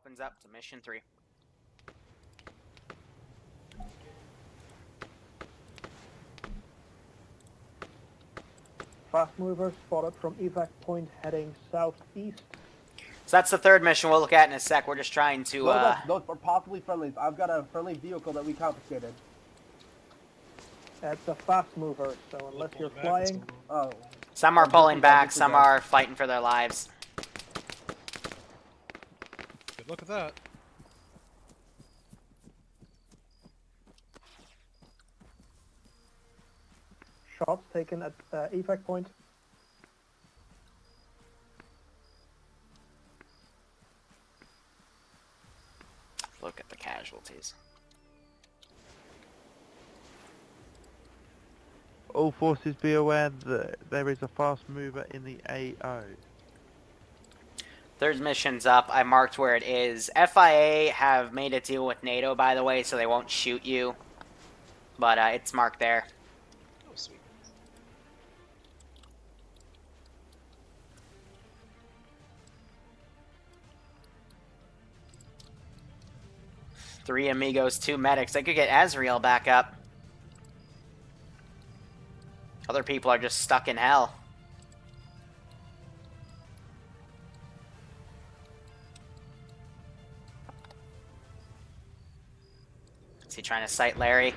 opens up to mission 3. Fast mover spotted from evac point heading southeast. So that's the third mission we'll look at in a sec. We're just trying to, Those are possibly friendlies. I've got a friendly vehicle that we confiscated. It's a fast mover, so unless you're flying... Oh. Some are pulling back, some are fighting for their lives. Good luck with that. Shots taken at evac point. Look at the casualties. All forces be aware that there is a fast mover in the AO. Third mission's up. I marked where it is. FIA have made a deal with NATO, by the way, so they won't shoot you. But it's marked there. Oh, sweet. Three amigos, 2 medics. They could get Azrael back up. Other people are just stuck in hell. Is he trying to sight Larry?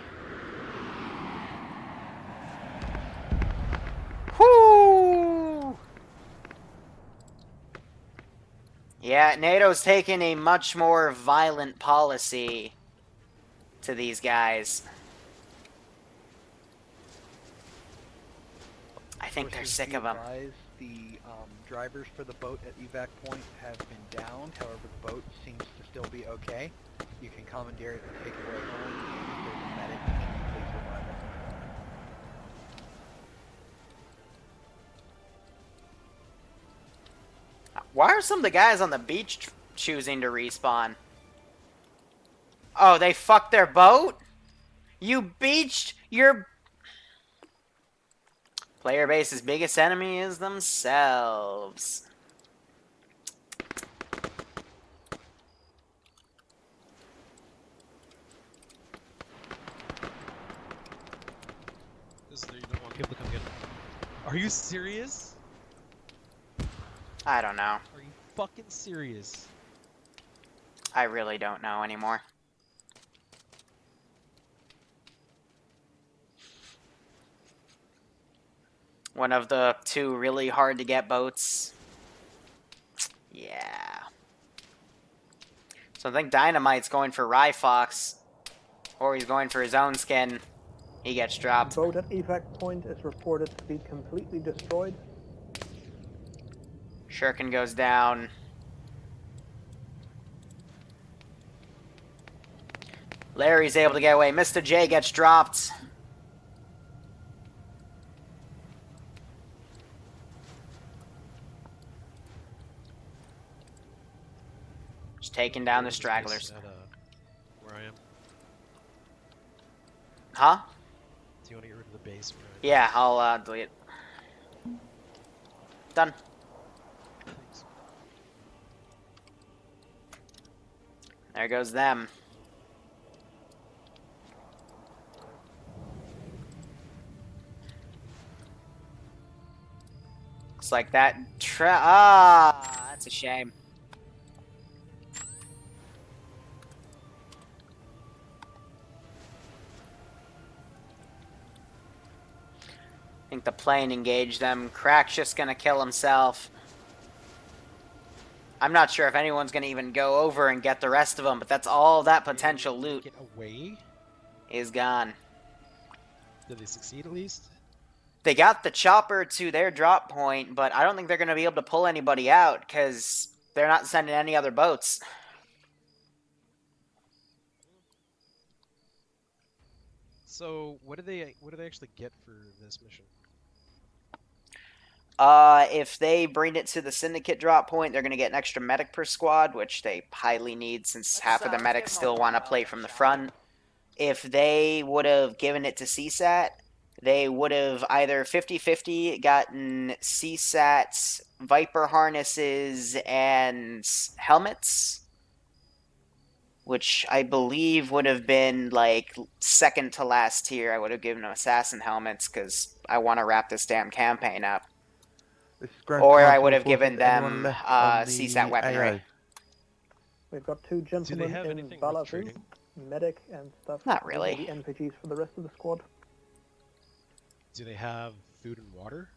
Whoo! Yeah, NATO's taken a much more violent policy to these guys. I think they're sick of them. The drivers for the boat at evac point have been downed. However, the boat seems to still be okay. You can commandeer it and take it right home. And if there's a medic, please revive it. Why are some of the guys on the beach choosing to respawn? Oh, they fucked their boat? You beached your... Player base's biggest enemy is themselves. This is, you don't want people to come get them. Are you serious? I don't know. Are you fucking serious? I really don't know anymore. One of the 2 really hard to get boats. Yeah. So I think Dynamite's going for Rye Fox. Or he's going for his own skin. He gets dropped. Boat at evac point is reported to be completely destroyed. Shurkin goes down. Larry's able to get away. Mr. J gets dropped. Just taking down the stragglers. At, where I am. Huh? Do you want to get rid of the base? Where I am? Yeah, I'll delete it. Done. Thanks. There goes them. Looks like that that's a shame. I think the plane engaged them. Crack's just gonna kill himself. I'm not sure if anyone's gonna even go over and get the rest of them, but that's all that potential loot Get away? is gone. Did they succeed at least? They got the chopper to their drop point, but I don't think they're gonna be able to pull anybody out because they're not sending any other boats. So what do they actually get for this mission? If they bring it to the Syndicate drop point, they're going to get an extra medic per squad, which they highly need since half of the medics still want to play from the front. If they would have given it to CSAT, they would have either 50-50 gotten CSAT's Viper harnesses and helmets, which I believe would have been like second to last tier. I would have given them assassin helmets because I want to wrap this damn campaign up. This is Grand Or I Council would have reporting given that anyone them left on the CSAT weaponry. AO. We've got two Do they gentlemen have in anything worth Valor, trading? medic and stuff. Not Those are really. the NPGs for the rest of the squad. Do they have food and water?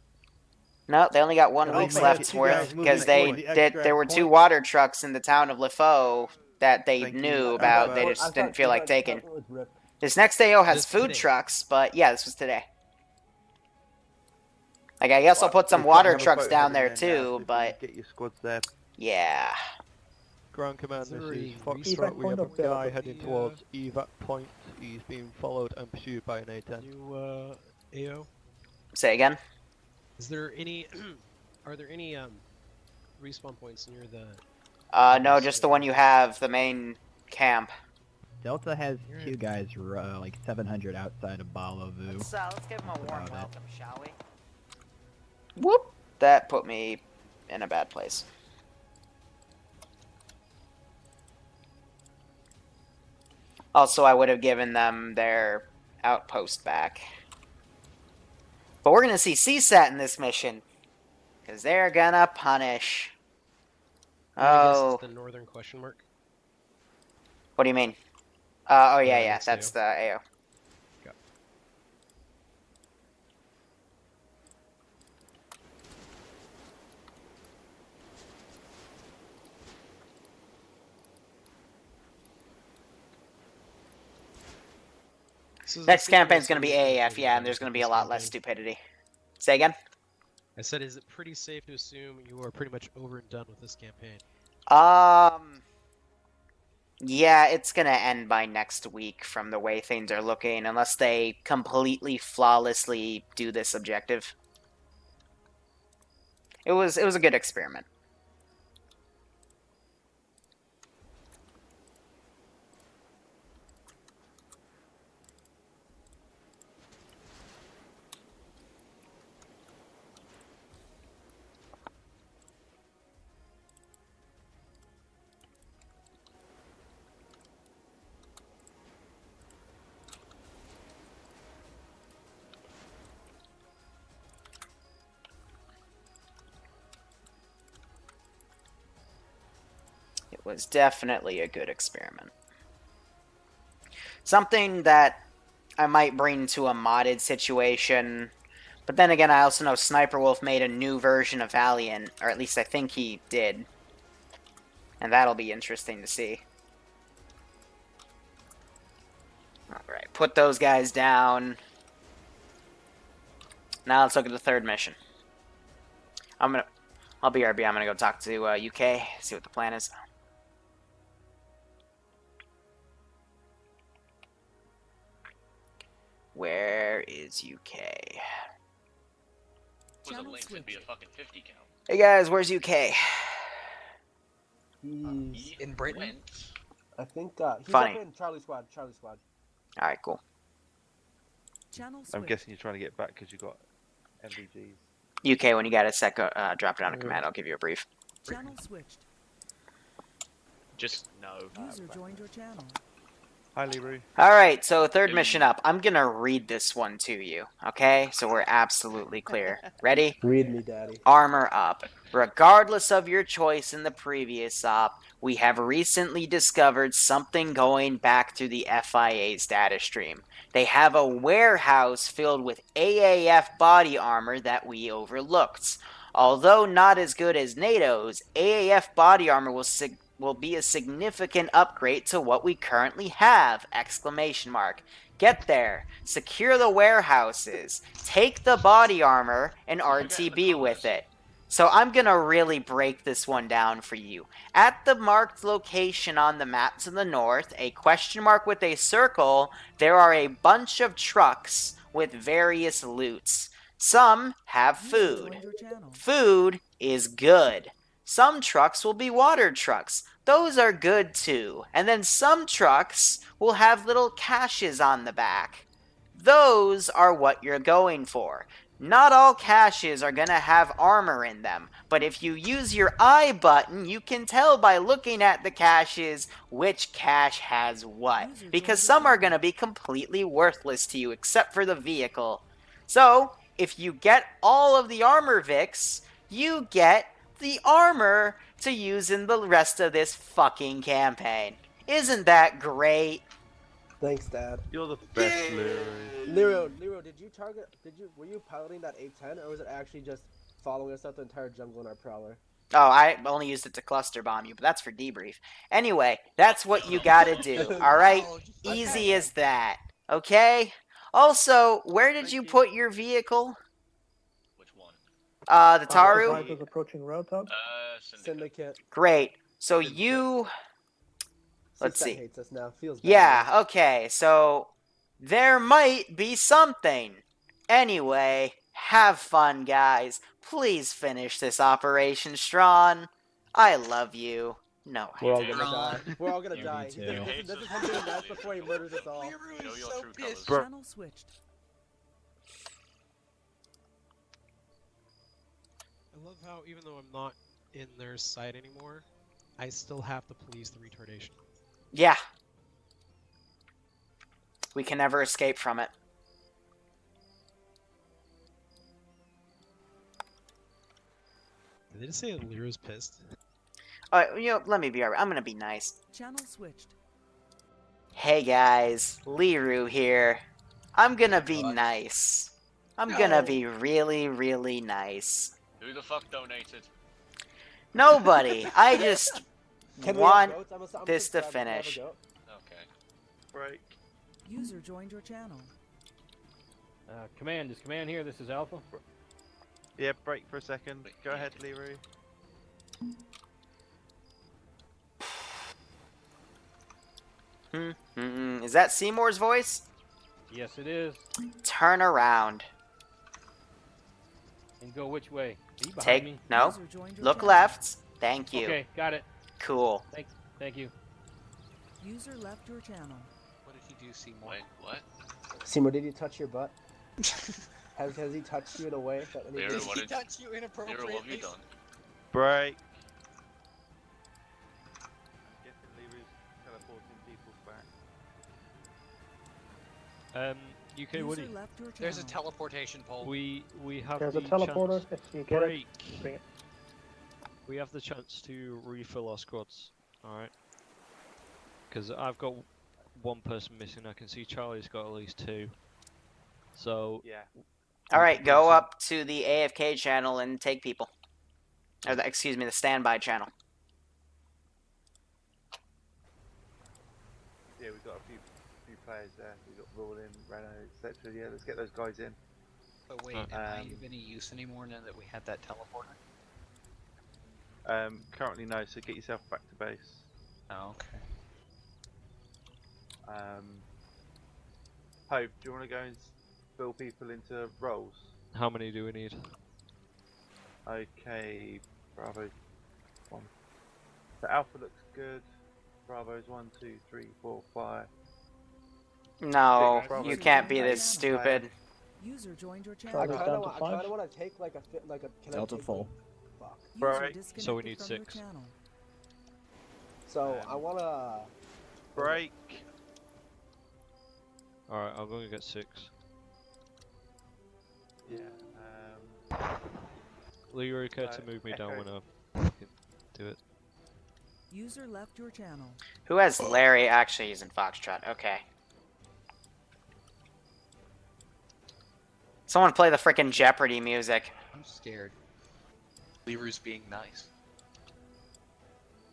No, they only got 1 Can we week's make left it worth moving because they forward, the did. extra There were 2 point? water trucks in the town of LeFaux that they Thank you. knew I about. thought- They I just didn't feel like taking. It was ripped. This next AO has This food today. trucks, but yeah, this was today. Like, I guess I'll put some We've got to water have a trucks boat down heading there there now, so too, if you but get your squads there. yeah. Ground command, this Sorry, is Evac Foxtrot. We point have a up there. guy heading towards evac point. He's being followed and pursued by an A10. New AO. Say again. Is there any? Are there any respawn points near the? No, just the one you have, the main camp. Delta has You're two guys like 700 outside of Balavu. Let's give them a warm About it. welcome, shall we? Whoop! That put me in a bad place. Also, I would have given them their outpost back. But we're gonna see CSAT in this mission. Because they're gonna punish. I guess Oh, it's the northern question mark. what do you mean? Oh yeah, yeah, That's that's the AO. Go. So Next is it pretty campaign's gonna be safe to AAF, assume yeah, you and there's guys gonna with be a this lot less campaign? stupidity. Say again? I said, is it pretty safe to assume you are pretty much over and done with this campaign? Yeah, it's gonna end by next week from the way things are looking, unless they completely flawlessly do this objective. It was a good experiment. It was definitely a good experiment. Something that I might bring to a modded situation, but then again, I also know Sniper Wolf made a new version of Valiant, or at least I think he did. And that'll be interesting to see. Alright, put those guys down. Now let's look at the third mission. I'll be RB, I'm gonna go talk to UK, see what the plan is. Where is UK? Was a link would be a fucking 50 count. Hey guys, where's UK? He's, In Britain? Went. I think, he's Funny. up in Charlie Squad. Charlie Squad. Alright, cool. I'm guessing you're trying to get back because you got MVGs. UK, when you got a sec, drop down a command, I'll give you a brief. Channel switched. Just no. User joined your channel. Hi, Liru. Alright, so third mission up. I'm gonna read this one to you, okay? So we're absolutely clear. Ready? Read me, daddy. Armor up. Regardless of your choice in the previous op, we have recently discovered something going back through the FIA's data stream. They have a warehouse filled with AAF body armor that we overlooked. Although not as good as NATO's, AAF body armor will be a significant upgrade to what we currently have! Exclamation mark. Get there, secure the warehouses, take the body armor, and RTB with it. So I'm gonna really break this one down for you. At the marked location on the map to the north, a question mark with a circle, there are a bunch of trucks with various loots. Some have User food. joined your channel. Food is good. Some trucks will be water trucks. Those are good too. And then some trucks will have little caches on the back. Those are what you're going for. not all caches are gonna have armor in them, but if you use your I button, you can tell by looking at the caches which cache has what, because some are gonna be completely worthless to you, except for the vehicle. So, if you get all of the armor Vix, you get the armor to use in the rest of this fucking campaign. Isn't that great? Thanks, Dad. You're the best, Liru. Liru, were you piloting that A10, or was it actually just following us out the entire jungle in our prowler? Oh, I only used it to cluster bomb you, but that's for debrief. Anyway, that's what you gotta do, alright? Easy as that, okay? Also, where did you put your vehicle? Which one? The Taru? Survivors approaching roadtop. Syndicate. Great. So you... Let's CSAT see. hates us now. Feels bad. Yeah, okay, so... There might be something. Anyway, have fun, guys. Please finish this operation strong. I love you. No, I We're all don't. gonna die. We're all gonna die. too. This is him being nice before he murders us all. Show your true colors. Channel switched. I love how even though I'm not in their sight anymore, I still have to police the retardation. Yeah. We can never escape from it. Did they just say that Liru's pissed? Let me be alright. I'm gonna be nice. Channel switched. Hey guys, Liru here. I'm gonna be nice. I'm gonna be really, really nice. Who the fuck donated? Nobody. I just Can we have want goats? I'm this to subscribed. Can I have a finish. goat? Okay. Break. User joined your channel. Command, is Command here? This is Alpha. Yeah, break for a second. Wait, Go yeah. ahead, Liru. Is that Seymour's voice? Yes, it is. Turn around. And go which way? Are you behind Take me? no. User joined your Look channel. left. Thank you. Okay, got it. Cool. Thank you. User left your channel. What did he do, Seymour? Wait, what? Seymour, did he touch your butt? has he touched you in a way that Liru, anything? what did touch you Liru, what inappropriately? have you done? Break. I'm guessing Liru's teleporting people back. UK, what do User you... left your channel. There's a teleportation pole. We have There's a the teleporter. chance... If you get Break. it, bring it. We have the chance to refill our squads, alright? Because I've got one person missing, I can see Charlie's got at least two. So... Yeah. Alright, go up to the AFK channel and take people. Or excuse me, the standby channel. Yeah, we've got a few players there. We've got Rawlin, Renault, etc. Yeah, let's get those guys in. But wait, am I of any use anymore now that we had that teleporter? Currently no, so get yourself back to base. Oh, okay. Hope, do you want to go and fill people into roles? How many do we need? Okay, Bravo 1. So Alpha looks good. Bravo's 1, 2, 3, 4, 5. No, Bravo. you can't be this User stupid. User joined your I channel. Target's kind down to of 5. want to take like a can Delta I take, full. Fuck. User Right. disconnected So we need from 6. your channel. So I wanna. Break. Alright, I'm going to get 6. Yeah. Leroy, care to Right, move me Echo. down when I can do it? User left your channel. Who has Larry? Actually, he's in Foxtrot. Okay. Someone play the frickin' Jeopardy music. I'm scared. Liru's being nice.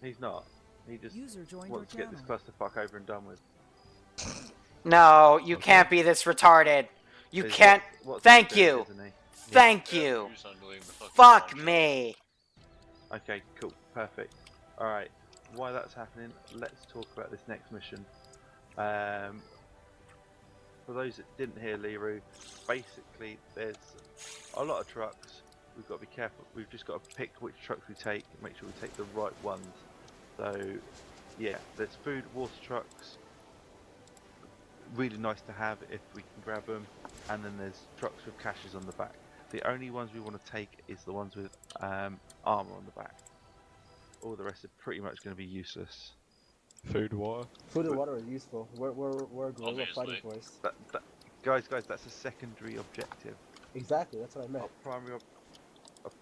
He's not. He just User joined your wants to get channel. this clusterfuck over and done with. No, you can't be this retarded. You He's can't. what's Thank doing, you. isn't he? Thank Yeah, you. who's unbelievable fucking Fuck bullshit. me. Okay, cool, perfect. Alright, while that's happening, let's talk about this next mission. For those that didn't hear Liru, basically there's a lot of trucks. We've got to be careful. We've just got to pick which trucks we take, make sure we take the right ones. So, yeah, there's food, water trucks. Really nice to have if we can grab them. And then there's trucks with caches on the back. The only ones we want to take is the ones with armor on the back. All the rest are pretty much going to be useless. Food, water. Food and water are useful. We're a guerrilla fighting Obviously. force. Guys, that's a secondary objective. Exactly, that's what I meant. A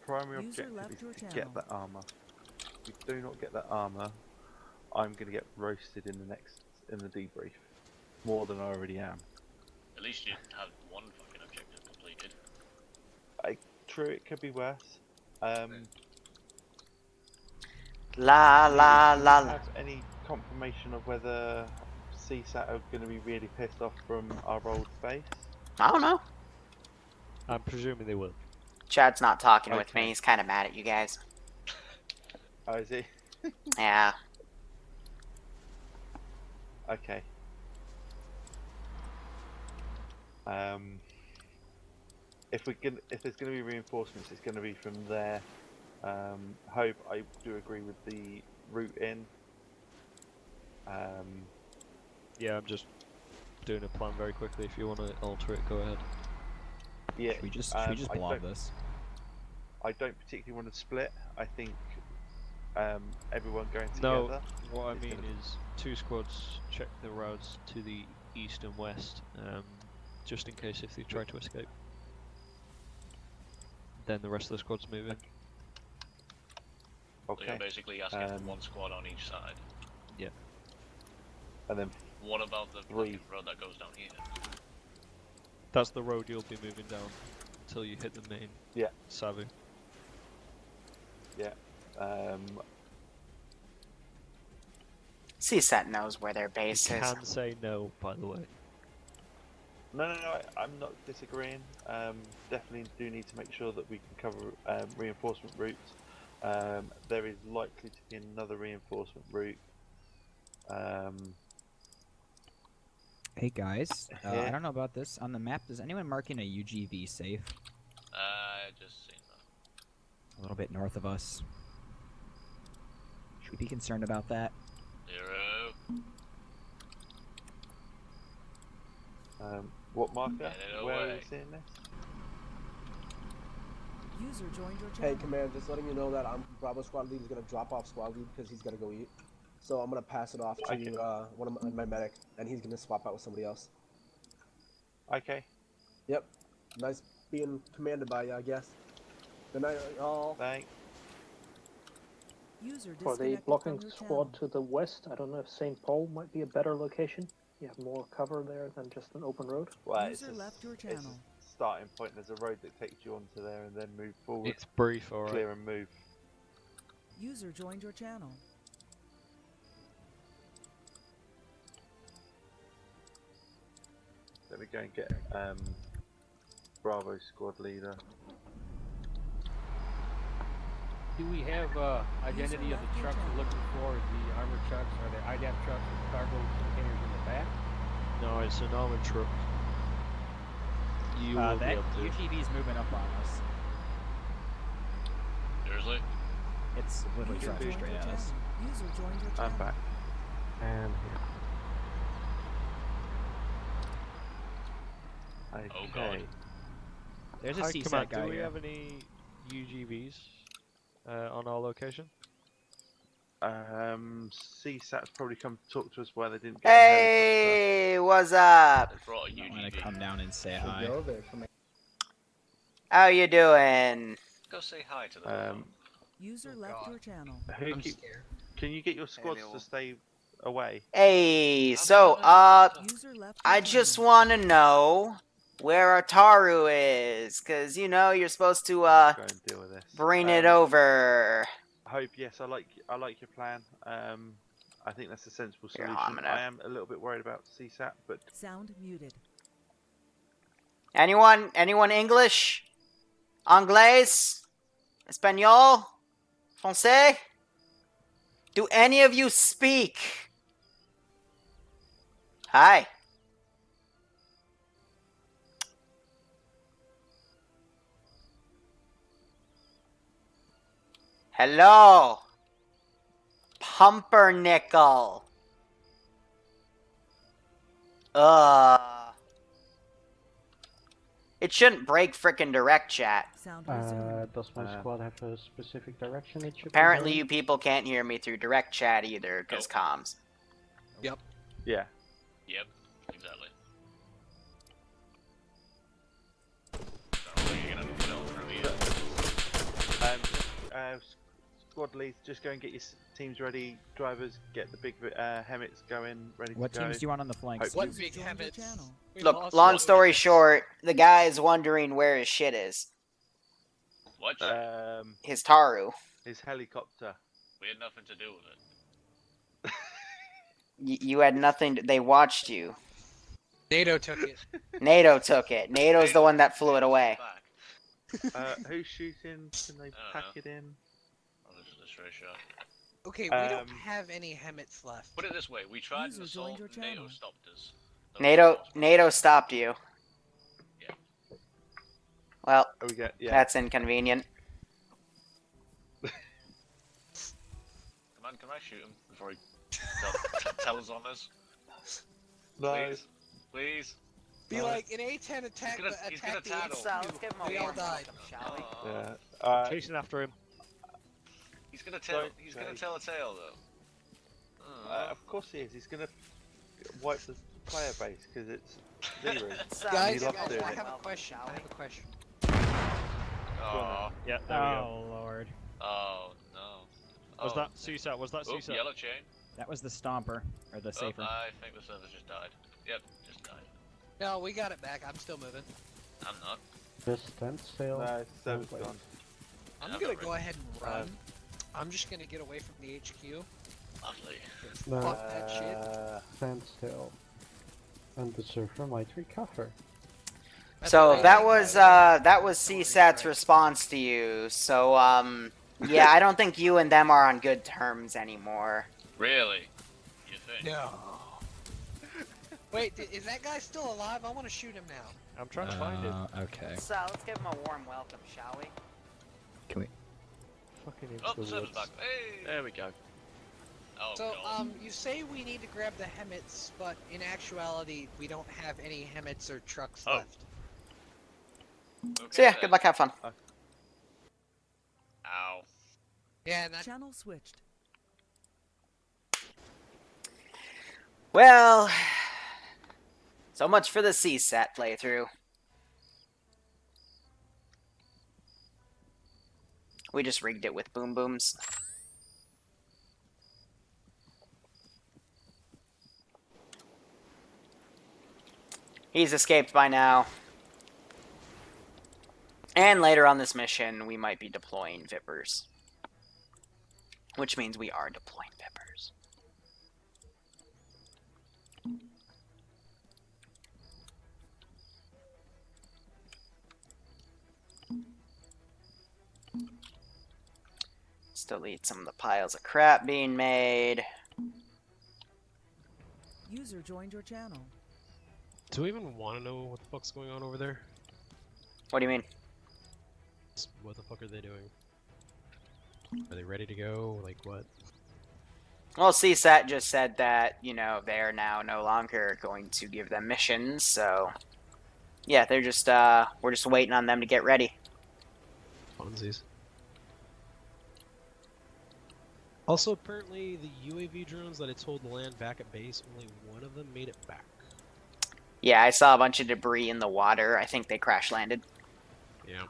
primary User objective left is your to channel. get that armor. If we do not get that armor, I'm going to get roasted in the debrief, more than I already am. At least you have one fucking objective completed. True, it could be worse. La la do la. we have any confirmation of whether CSAT are going to be really pissed off from our old base? I don't know. I'm presuming they will. Chad's not talking with Okay. me. He's kind of mad at you guys. Oh, is he? Yeah. Okay. If there's going to be reinforcements, it's going to be from there. Hope, I do agree with the route in. Yeah, I'm just doing a plan very quickly. If you want to alter it, go ahead. Yeah. Should we just blob this? I don't particularly want to split. I think everyone going No, together. what I is mean gonna be- is 2 squads check the routes to the east and west, just in case if they try to escape. Then the rest of the squads move in. So Okay. you're basically asking for one squad on each side. Yeah. And then What about the 3. fucking road that goes down here? That's the road you'll be moving down until you hit the main. Yeah. Savu. Yeah. CSAT knows where their You base is. can say no, by the way. No, I'm not disagreeing. Definitely do need to make sure that we can cover reinforcement routes. There is likely to be another reinforcement route. Hey guys, Yeah. I don't know about this. On the map, is anyone marking a UGV safe? I just seen that. A little bit north of us. Should we be concerned about that? 0. What marker? Get it Where are away. we seeing this? User joined your channel. Hey, command, just letting you know that Bravo squad lead is gonna drop off squad lead because he's gonna go eat. So I'm gonna pass it off to Okay. one of my medic, and he's gonna swap out with somebody else. Okay. Yep. Nice being commanded by you, I guess. Good night, all. Thanks. User For the disconnected blocking from your squad channel. to the west, I don't know if St. Paul might be a better location. You have more cover there than just an open road. Well, it's User a, left your it's a channel. starting point. There's a road that takes you onto there, and then move forward. It's brief, alright. Clear and move. User joined your channel. Let me go and get Bravo squad leader. Do we have identity of the trucks we're looking for? The armored trucks? Are they IDAP trucks with cargo containers in the back? No, it's an armored truck. You will be That able to. UGV's moving up on us. Seriously? It's literally User driving joined straight your at us. channel. User joined your channel. I'm back. And Okay. Oh, God. There's a Hi, CSAT Command, guy do we here. have any UGVs on our location? CSAT's probably come to talk to us why they didn't get Hey, what's up? They brought a You want to UGV. come down and say hi. Go there for me. How you doing? Go say hi to a them. helicopter. User left your channel. Can you get your squads to stay away? Hey, so, User left your I just channel. want to know where Ataru is, because, you know, you're supposed to, Go and deal with this. bring it over. Hope, yes, I like your plan. I think that's a sensible Here, solution. I'm gonna- I am a little bit worried about CSAT, but Sound muted. Anyone English? Anglais? Espanol? Francais? Do any of you speak? Hi. Hello. Pumpernickel. It shouldn't break frickin' direct chat. Sound resumed. Does my squad have a specific direction it should Apparently be you people can't hear me through direct chat either, because comms. Yep. Yeah. Yep, exactly. So, are you gonna put it on through here? Squad leads, just go and get your teams ready. Drivers, get the big Hemmets going, ready What to go. teams do you want on the flanks? Hopefully- User joined your channel. Look, long story short, the guy is wondering where his shit is. What? His Taru. His helicopter. We had nothing to do with it. You had nothing. They watched you. NATO took it. NATO took it. NATO's the one that flew it away. Who's shooting? Can they pack it in? Oh, this is a straight shot. Okay, we don't have any Hemmets left. Put it this way: we tried User an joined assault, your and NATO channel. stopped us. That was NATO stopped you. Yeah. Well, that's inconvenient. Can I shoot him before he tells on us? No. Please, please. Be like an A10 attack. He's gonna the tackle. Let's give him a We all warm died. welcome, shall we? Yeah. Chasing after him. He's gonna tell. He's gonna tell a tale though. Of course he is. He's gonna wipe the player base because it's Liru. Guys, He loves doing I it. have a question. I have a question. Oh. Yeah, there we go. Oh lord. Oh no. Was that CSAT? Was that Oh, CSAT? yellow chain. That was the stomper or the safer. I think the server just died. Yep, just died. No, we got it back. I'm still moving. I'm not. Just stand still. No, server's gone. I'm I'm gonna not go ready. ahead and run. I'm just gonna get away from the HQ. Lovely. Fuck that shit. Stand still. And the server might recover. So that was CSAT's response to you. So yeah, I don't think you and them are on good terms anymore. Really? You think? No. Wait, is that guy still alive? I want to shoot him now. I'm trying to find him. Okay. So let's give him a warm welcome, shall we? Can we? Fucking Oh, the server's back. Hey. There we go. Oh, So, God. you say we need to grab the Hemmets, but in actuality, we don't have any Hemmets or trucks left. Okay, So yeah, then. good luck, have fun. Ow. Yeah, and that Channel switched. Well, so much for the CSAT playthrough. We just rigged it with boom booms. He's escaped by now. And later on this mission, we might be deploying Vipers. Which means we are deploying Vipers. Still delete some of the piles of crap being made. User joined your channel. Do we even want to know what the fuck's going on over there? What do you mean? What the fuck are they doing? Are they ready to go? Like what? Well, CSAT just said that, you know, they're now no longer going to give them missions, so... Yeah, they're just, we're just waiting on them to get ready. Funsies. Also, apparently, the UAV drones that I told to land back at base, only one of them made it back. Yeah, I saw a bunch of debris in the water. I think they crash landed. Yeah.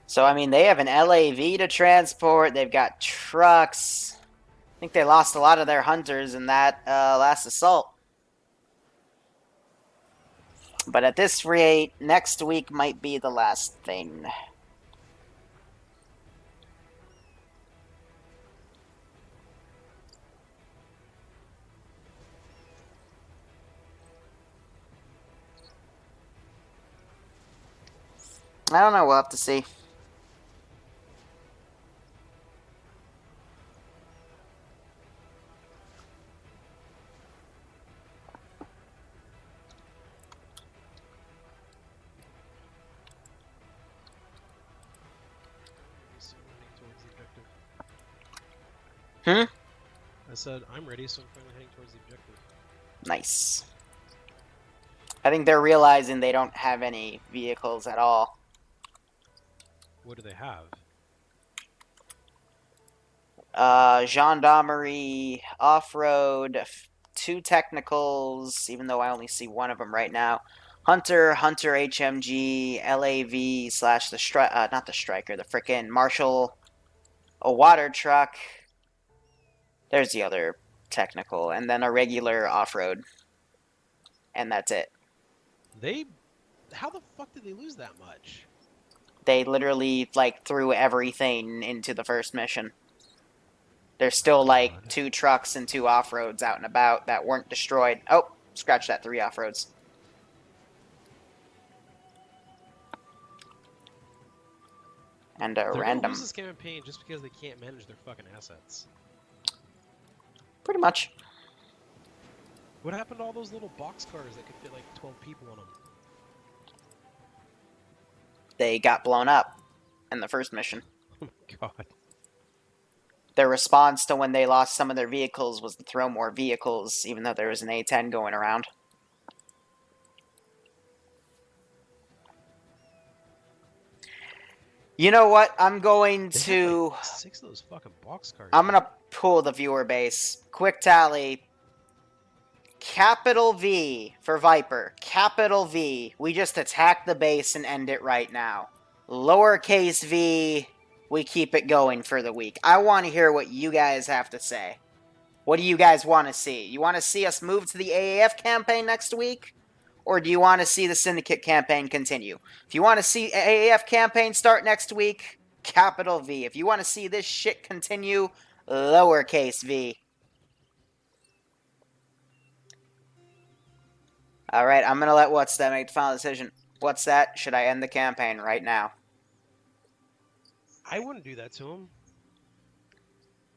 So, I mean, they have an LAV to transport. They've got trucks. I think they lost a lot of their hunters in that last assault. But at this rate, next week might be the last thing. I don't know, we'll have to see. I said I'm ready, so I'm finally heading towards the objective. Nice. I think they're realizing they don't have any vehicles at all. What do they have? Gendarmerie, off-road, 2 technicals, even though I only see one of them right now. Hunter HMG, LAV slash the not the Striker, the frickin' Marshall, a water truck. There's the other technical, and then a regular off-road. And that's it. How the fuck did they lose that much? They literally, like, threw everything into the first mission. There's still, like, 2 trucks and 2 off-roads out and about that weren't destroyed. Oh, scratch that, 3 off-roads. And a They're random. gonna lose this campaign just because they can't manage their fucking assets. Pretty much. What happened to all those little boxcars that could fit like 12 people on them? They got blown up in the first mission. Oh my god. Their response to when they lost some of their vehicles was to throw more vehicles, even though there was an A-10 going around. You know what? I'm going They to... had like 6 of those fucking boxcars. I'm going to pull the viewer base. Quick tally. Capital V for Viper. Capital V. We just attack the base and end it right now. Lowercase v, we keep it going for the week. I want to hear what you guys have to say. What do you guys want to see? You want to see us move to the AAF campaign next week? Or do you want to see the Syndicate campaign continue? If you want to see AAF campaign start next week, capital V. If you want to see this shit continue, lowercase v. Alright, I'm going to let What's That make the final decision. What's That? Should I end the campaign right now? I wouldn't do that to him.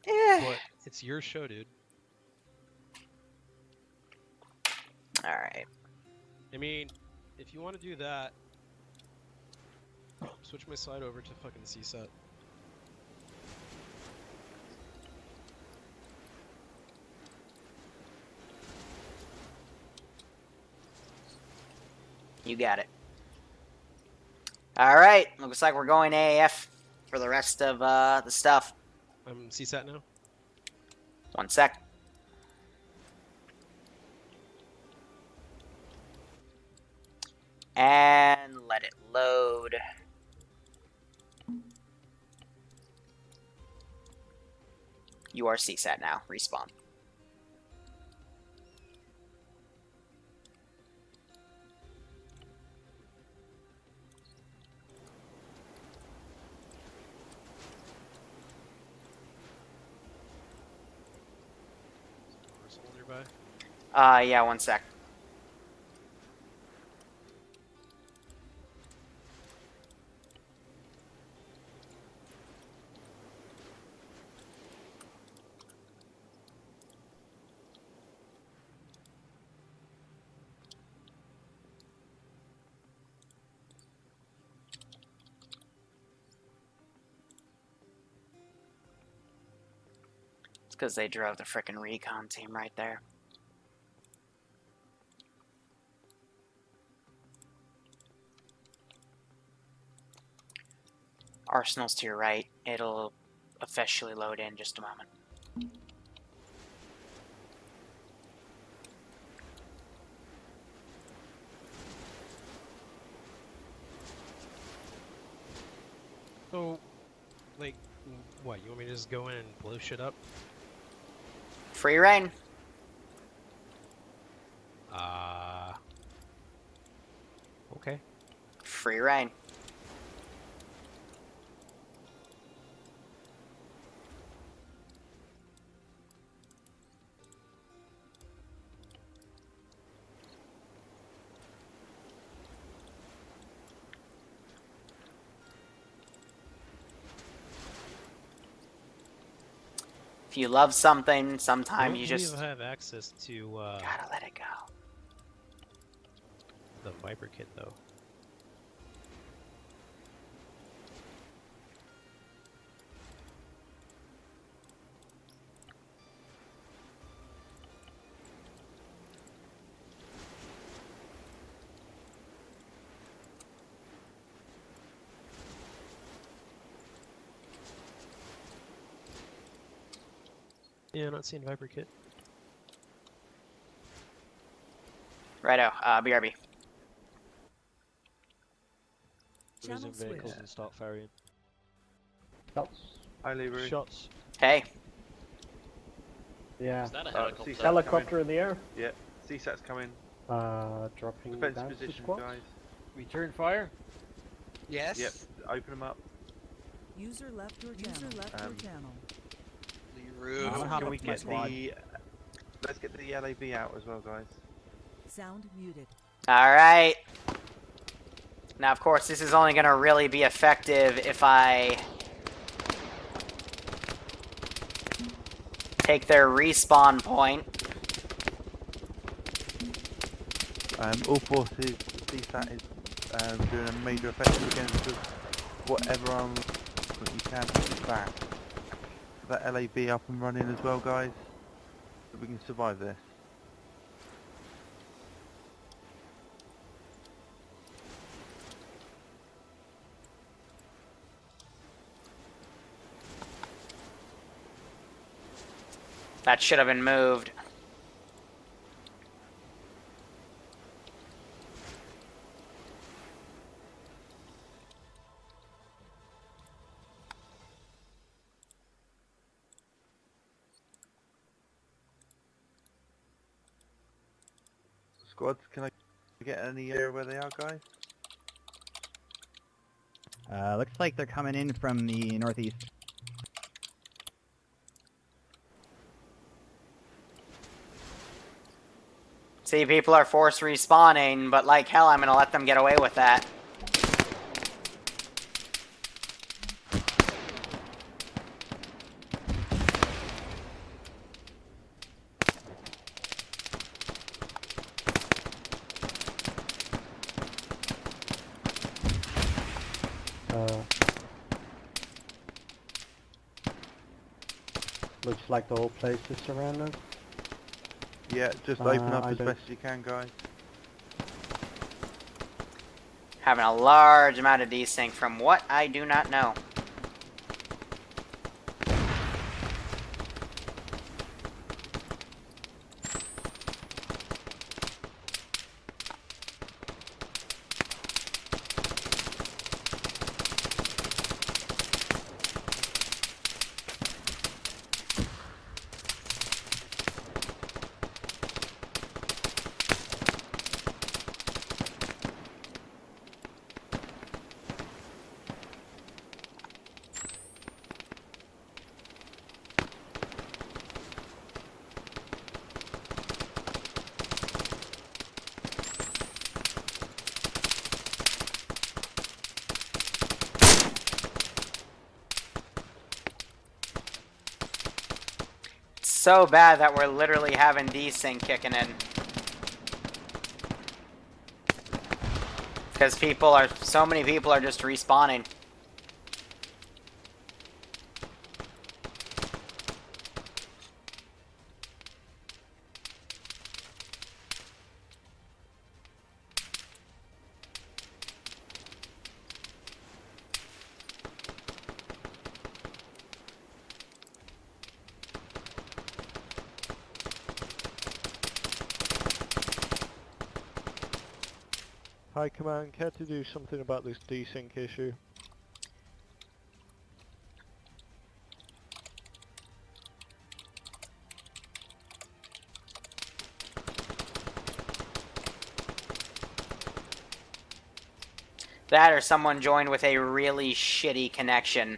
Yeah. But it's your show, dude. Alright. I mean, if you want to do that, switch my side over to fucking CSAT. You got it. Alright, looks like we're going AAF for the rest of the stuff. I'm CSAT now? 1 sec. And let it load. You are CSAT now. Respawn. Arsenal nearby? Yeah, 1 sec. It's because they drove the frickin' recon team right there. Arsenal's to your right. It'll officially load in just a moment. So, like, what, you want me to just go in and blow shit up? Free reign. Okay. Free reign. If you love something, sometimes you just I have access to gotta let it go. the Viper kit though. Yeah, not seeing Viper kit. Righto, BRB. Resume Channel vehicles switch. and start ferrying. Shots. Hi, Liru. Shots. Hey. Yeah. Is that a helicopter? CSAT's Helicopter in the air. Yeah, CSAT's coming. Dropping Defensive down to position, squad. guys. Return fire. Yes. Yep, open them up. User left your channel. User left your channel. Liru. I'm Can we up my get squad. the... Let's get the LAV out as well, guys. Sound muted. Alright. Now, of course, this is only going to really be effective if I take their respawn point. All forces, CSAT is doing a major offensive against us. Whatever what you can back. That LAV up and running as well, guys. So we can survive this. That should have been moved. Squads, can I get any area where they are, guys? Looks like they're coming in from the northeast. See, people are force respawning, but like hell, I'm gonna let them get away with that. Looks like the whole place is surrounded. Yeah, just open up I as don't- best as you can, guys. Having a large amount of desync from what I do not know. So bad that we're literally having desync kicking in. Because so many people are just respawning. Hi Command, care to do something about this desync issue? That or someone joined with a really shitty connection.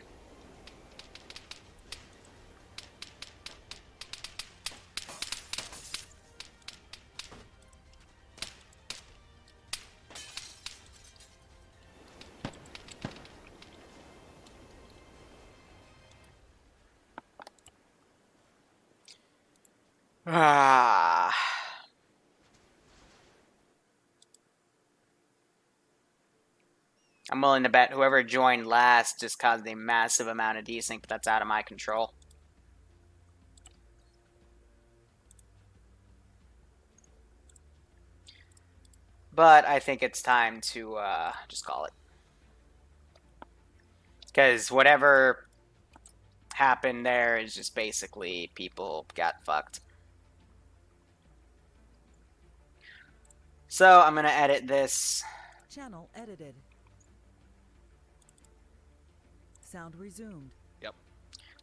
Ah. I'm willing to bet whoever joined last just caused a massive amount of desync, but that's out of my control. But I think it's time to just call it. Because whatever happened there is just basically people got fucked. So I'm gonna edit this. Channel edited. Sound resumed. Yep.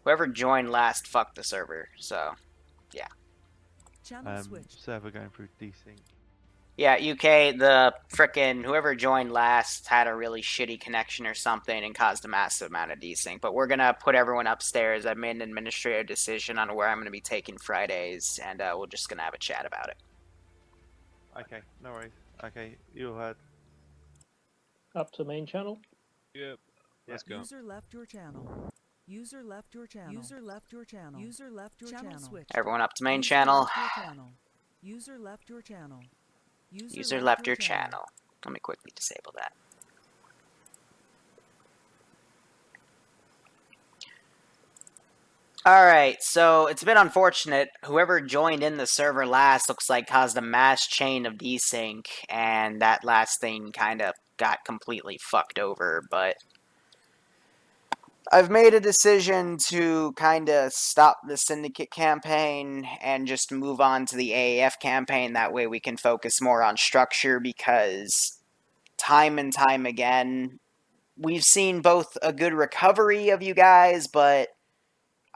Whoever joined last fucked the server, so yeah. Channel switched. Server going through desync. Yeah, UK, the frickin' whoever joined last had a really shitty connection or something and caused a massive amount of desync. But we're gonna put everyone upstairs. I've made an administrative decision on where I'm gonna be taking Fridays, and we're just gonna have a chat about it. Okay, no worries. Okay, you heard. Up to main channel. Yep. Let's go. User left your channel. User left your channel. User left your channel. User left your channel. Switch. Everyone up to main channel. User left your channel. User left your channel. Let me quickly disable that. Alright, so it's a bit unfortunate. Whoever joined in the server last looks like caused a mass chain of desync, and that last thing kind of got completely fucked over, but I've made a decision to kind of stop the Syndicate campaign and just move on to the AAF campaign. That way we can focus more on structure, because time and time again, we've seen both a good recovery of you guys, but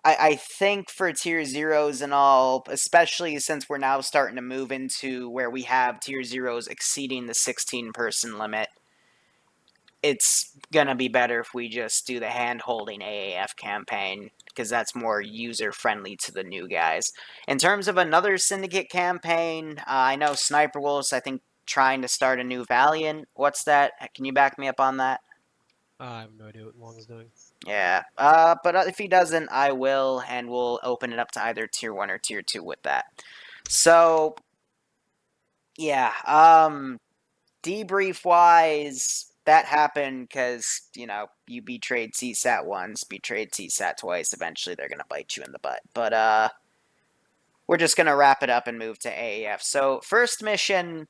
I think for tier zeros and all, especially since we're now starting to move into where we have tier zeros exceeding the 16-person limit, it's gonna be better if we just do the hand-holding AAF campaign, because that's more user-friendly to the new guys. In terms of another Syndicate campaign, I know Sniper Wolf's, I think, trying to start a new Valiant. What's that? Can you back me up on that? I have no idea what Long's doing. Yeah, but if he doesn't, I will, and we'll open it up to either Tier 1 or Tier 2 with that. So, yeah, debrief-wise, that happened because, you know, you betrayed CSAT once, betrayed CSAT twice, eventually they're gonna bite you in the butt. But, we're just gonna wrap it up and move to AAF. So, first mission,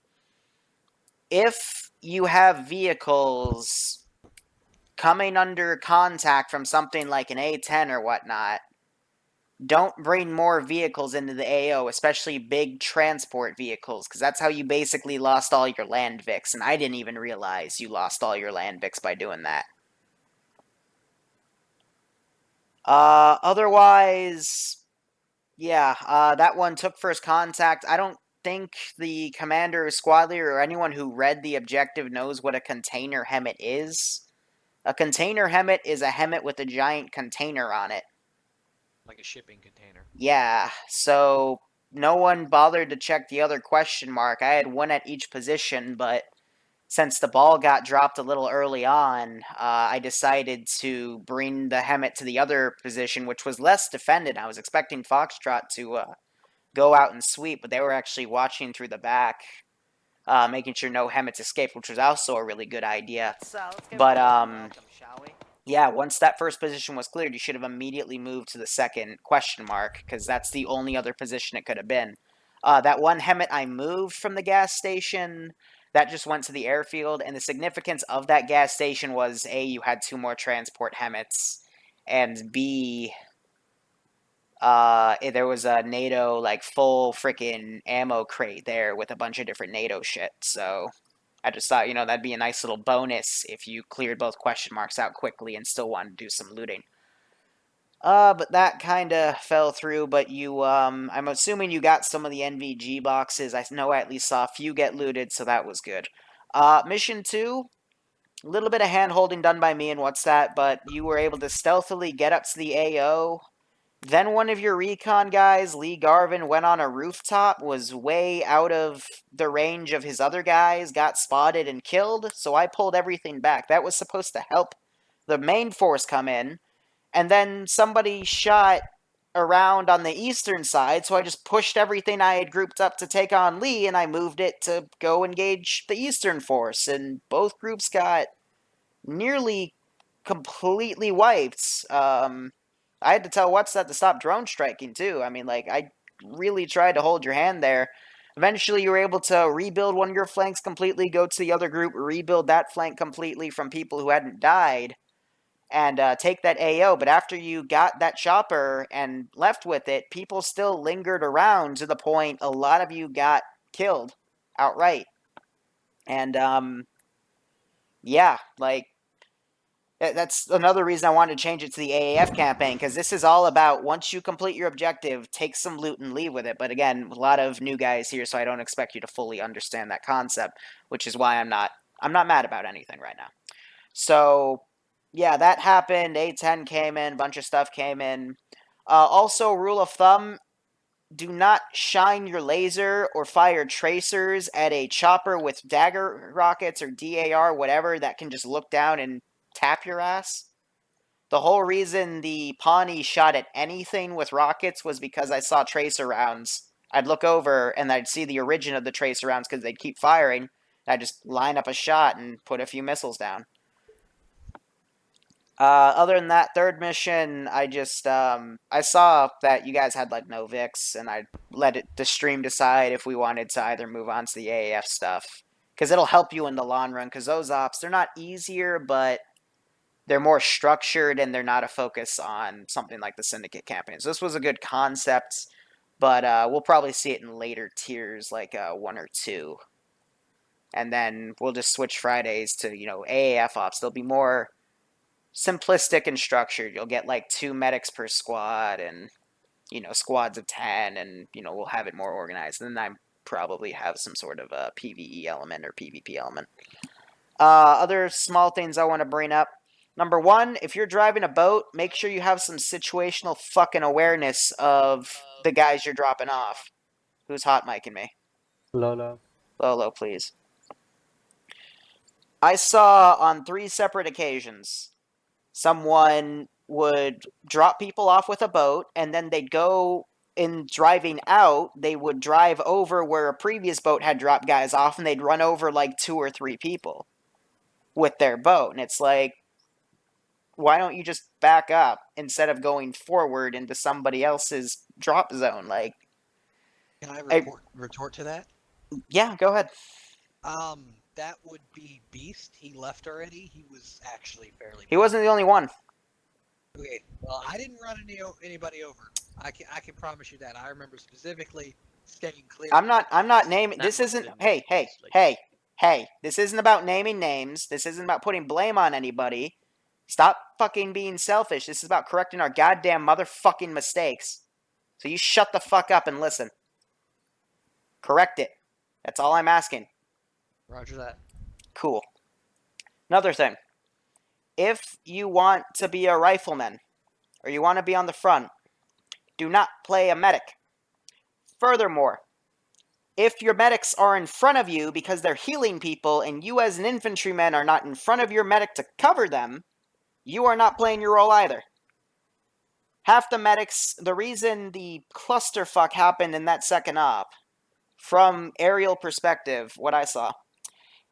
if you have vehicles coming under contact from something like an A10 or whatnot, don't bring more vehicles into the AO, especially big transport vehicles, because that's how you basically lost all your land Vics, and I didn't even realize you lost all your land Vics by doing that. Otherwise, yeah, that one took first contact. I don't think the commander or squad leader or anyone who read the objective knows what a container helmet is. A container helmet is a helmet with a giant container on it. Like a shipping container. Yeah, so no one bothered to check the other question mark. I had one at each position, but since the ball got dropped a little early on, I decided to bring the helmet to the other position, which was less defended. I was expecting Foxtrot to go out and sweep, but they were actually watching through the back, making sure no helmets escaped, which was also a really good idea. But, yeah, once that first position was cleared, you should have immediately moved to the second question mark, because that's the only other position it could have been. That one helmet I moved from the gas station, that just went to the airfield, and the significance of that gas station was, A, you had 2 more transport helmets, and B, there was a NATO, like, full freaking ammo crate there with a bunch of different NATO shit, so I just thought, you know, that'd be a nice little bonus if you cleared both question marks out quickly and still wanted to do some looting. But that kind of fell through, but you, I'm assuming you got some of the NVG boxes. I know I at least saw a few get looted, so that was good. Mission 2, a little bit of hand-holding done by me and what's that, but you were able to stealthily get up to the AO. Then one of your recon guys, Lee Garvin, went on a rooftop, was way out of the range of his other guys, got spotted and killed, so I pulled everything back. That was supposed to help the main force come in, and then somebody shot around on the eastern side, so I just pushed everything I had grouped up to take on Lee, and I moved it to go engage the eastern force, and both groups got nearly completely wiped. I had to tell What's That to stop drone striking, too. I mean, like, I really tried to hold your hand there. Eventually, you were able to rebuild one of your flanks completely, go to the other group, rebuild that flank completely from people who hadn't died. and take that AO. But after you got that chopper and left with it, people still lingered around to the point a lot of you got killed outright. And yeah, like that's another reason I wanted to change it to the AAF campaign, because this is all about once you complete your objective, take some loot and leave with it. But again, a lot of new guys here, so I don't expect you to fully understand that concept, which is why I'm not mad about anything right now. So yeah, that happened. A10 came in, a bunch of stuff came in. Also, rule of thumb, do not shine your laser or fire tracers at a chopper with dagger rockets or DAR, whatever, that can just look down and tap your ass. The whole reason the Pawnee shot at anything with rockets was because I saw tracer rounds. I'd look over and I'd see the origin of the tracer rounds because they'd keep firing. I'd just line up a shot and put a few missiles down. Other than that, third mission, I just, I saw that you guys had, like, no VIX, and I let the stream decide if we wanted to either move on to the AAF stuff. Because it'll help you in the long run, because those ops, they're not easier, but they're more structured, and they're not a focus on something like the Syndicate campaigns. This was a good concept, but we'll probably see it in later tiers, like 1 or 2. And then we'll just switch Fridays to, you know, AAF ops. They'll be more simplistic and structured. You'll get like 2 medics per squad and, you know, squads of 10, and, you know, we'll have it more organized. And then I probably have some sort of a PvE element or PvP element. Other small things I want to bring up. Number 1, if you're driving a boat, make sure you have some situational fucking awareness of the guys you're dropping off. Who's hot micing me? Lolo. Lolo, please. I saw on 3 separate occasions someone would drop people off with a boat, and then they'd go, in driving out, they would drive over where a previous boat had dropped guys off, and they'd run over like 2 or 3 people with their boat. And it's like, why don't you just back up instead of going forward into somebody else's drop zone? Like, can I retort to that? Yeah, go ahead. That would be Beast. He left already. He was actually fairly. He wasn't the only one. Okay, well, I didn't run anybody over. I can promise you that. I remember specifically staying clear. I'm not naming. This isn't. Hey. This isn't about naming names. This isn't about putting blame on anybody. Stop fucking being selfish. This is about correcting our goddamn motherfucking mistakes. So you shut the fuck up and listen. Correct it. That's all I'm asking. Roger that. Cool. Another thing. If you want to be a rifleman, or you want to be on the front, do not play a medic. Furthermore, if your medics are in front of you because they're healing people, and you as an infantryman are not in front of your medic to cover them, you are not playing your role either. Half the medics, the reason the clusterfuck happened in that second op, from aerial perspective, what I saw,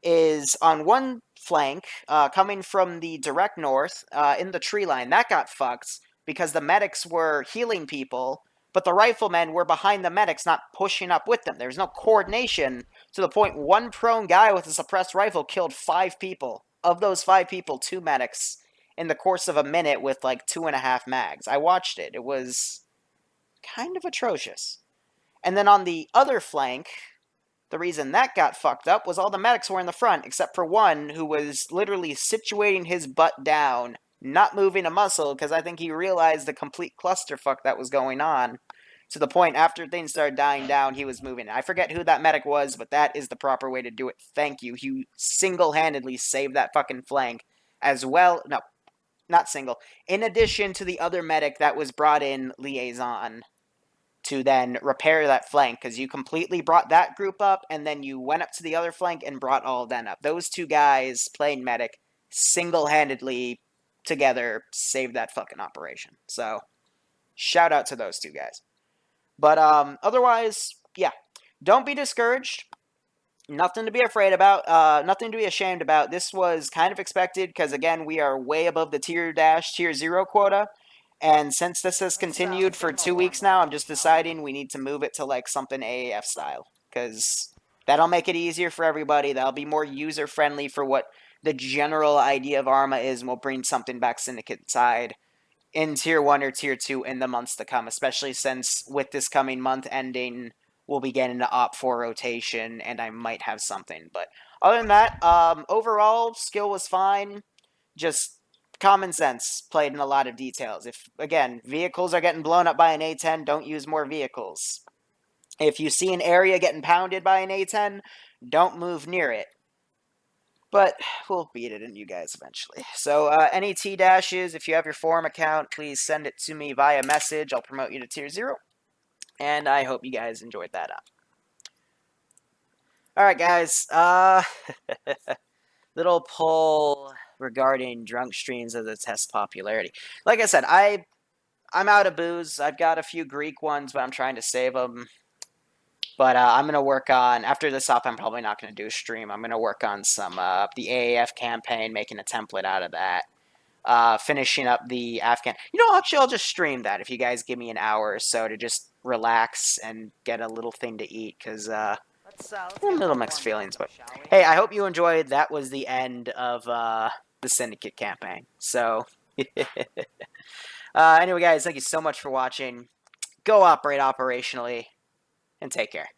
is on one flank, coming from the direct north, in the tree line, that got fucked because the medics were healing people, but the riflemen were behind the medics, not pushing up with them. There was no coordination, to the point one prone guy with a suppressed rifle killed 5 people. Of those 5 people, 2 medics, in the course of a minute with like 2.5 mags. I watched it. It was kind of atrocious. And then on the other flank, the reason that got fucked up was all the medics were in the front, except for one who was literally situating his butt down, not moving a muscle, because I think he realized the complete clusterfuck that was going on. To the point, after things started dying down, he was moving. I forget who that medic was, but that is the proper way to do it. Thank you. He single-handedly saved that fucking flank, as well. No, not single. In addition to the other medic that was brought in liaison to then repair that flank, because you completely brought that group up, and then you went up to the other flank and brought all of them up. Those 2 guys playing medic single-handedly together saved that fucking operation. So, shout out to those 2 guys. But otherwise, yeah, don't be discouraged. Nothing to be afraid about. Nothing to be ashamed about. This was kind of expected, because again, we are way above the tier 0 quota. And since this has continued for 2 weeks now, I'm just deciding we need to move it to like something AAF style. Because that'll make it easier for everybody. That'll be more user-friendly for what the general idea of Arma is we'll bring something back Syndicate side in Tier 1 or Tier 2 in the months to come, especially since with this coming month ending, we'll be getting to Op 4 rotation, and I might have something. But other than that, overall, skill was fine. Just common sense played in a lot of details. If, again, vehicles are getting blown up by an A-10, don't use more vehicles. If you see an area getting pounded by an A-10, don't move near it. But we'll beat it in you guys eventually. So any T-dashes, if you have your forum account, please send it to me via message. I'll promote you to Tier 0. And I hope you guys enjoyed that up. Alright guys, little poll regarding drunk streams as a test popularity. Like I said, I'm out of booze. I've got a few Greek ones, but I'm trying to save them. But I'm going to work on, after this up, I'm probably not going to do a stream. I'm going to work on some, the AAF campaign, making a template out of that. Finishing up the Afghan. You know, actually, I'll just stream that if you guys give me an hour or so to just relax and get a little thing to eat, because, Let's little mixed feelings. But, hey, I hope you enjoyed. That was the end of, the Syndicate campaign. So, anyway, guys, thank you so much for watching. Go operate operationally, and take care.